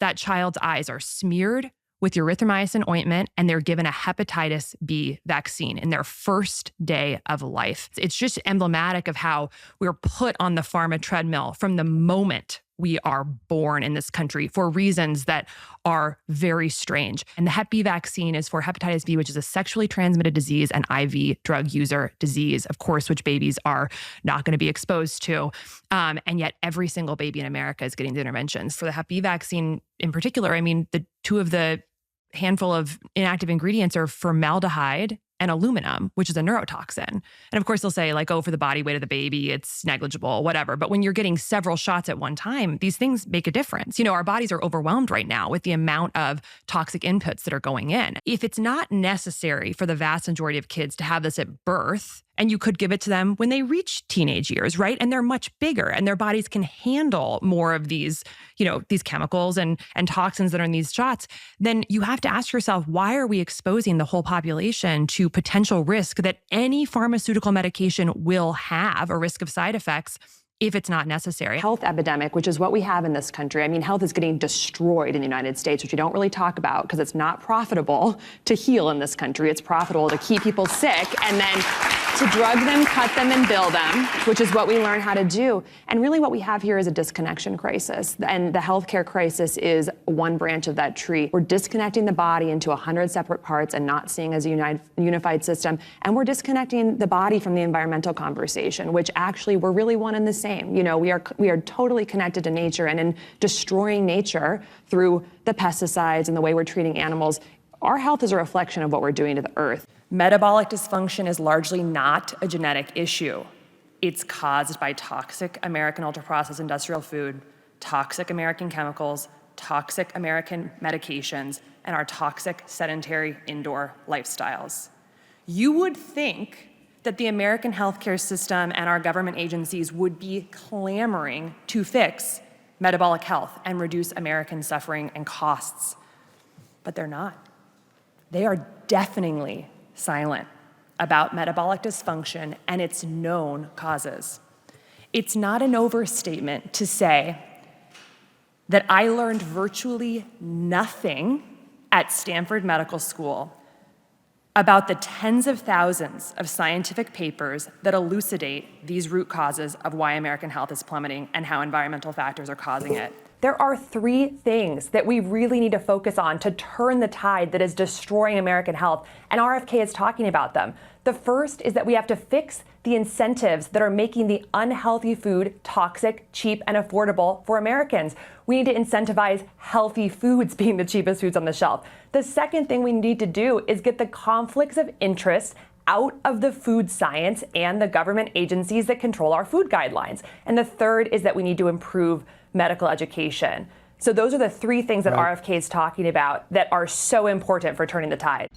that child's eyes are smeared with erythromycin ointment and they're given a hepatitis B vaccine in their first day of life. It's just emblematic of how we're put on the pharma treadmill from the moment we are born in this country for reasons that are very strange. And the Hep B vaccine is for hepatitis B, which is a sexually transmitted disease and IV drug user disease, of course, which babies are not going to be exposed to. And yet every single baby in America is getting the interventions. For the Hep B vaccine in particular, I mean, the two of the handful of inactive ingredients are formaldehyde and aluminum, which is a neurotoxin. And of course, they'll say like, oh, for the body weight of the baby, it's negligible, whatever. But when you're getting several shots at one time, these things make a difference. You know, our bodies are overwhelmed right now with the amount of toxic inputs that are going in. If it's not necessary for the vast majority of kids to have this at birth, and you could give it to them when they reach teenage years, right? And they're much bigger and their bodies can handle more of these, you know, these chemicals and toxins that are in these shots. Then you have to ask yourself, why are we exposing the whole population to potential risk that any pharmaceutical medication will have, a risk of side effects, if it's not necessary? Health epidemic, which is what we have in this country. I mean, health is getting destroyed in the United States, which we don't really talk about because it's not profitable to heal in this country. It's profitable to keep people sick and then to drug them, cut them, and bill them, which is what we learn how to do. And really what we have here is a disconnection crisis. And the healthcare crisis is one branch of that tree. We're disconnecting the body into 100 separate parts and not seeing as a unified system. And we're disconnecting the body from the environmental conversation, which actually we're really one and the same. You know, we are totally connected to nature, and in destroying nature through the pesticides and the way we're treating animals, our health is a reflection of what we're doing to the earth. Metabolic dysfunction is largely not a genetic issue. It's caused by toxic American ultra-processed industrial food, toxic American chemicals, toxic American medications, and our toxic sedentary indoor lifestyles. You would think that the American healthcare system and our government agencies would be clamoring to fix metabolic health and reduce American suffering and costs, but they're not. They are deafeningly silent about metabolic dysfunction and its known causes. It's not an overstatement to say that I learned virtually nothing at Stanford Medical School about the tens of thousands of scientific papers that elucidate these root causes of why American health is plummeting and how environmental factors are causing it. There are three things that we really need to focus on to turn the tide that is destroying American health, and RFK is talking about them. The first is that we have to fix the incentives that are making the unhealthy food toxic, cheap, and affordable for Americans. We need to incentivize healthy foods being the cheapest foods on the shelf. The second thing we need to do is get the conflicts of interest out of the food science and the government agencies that control our food guidelines. And the third is that we need to improve medical education. So those are the three things that RFK is talking about that are so important for turning the tide.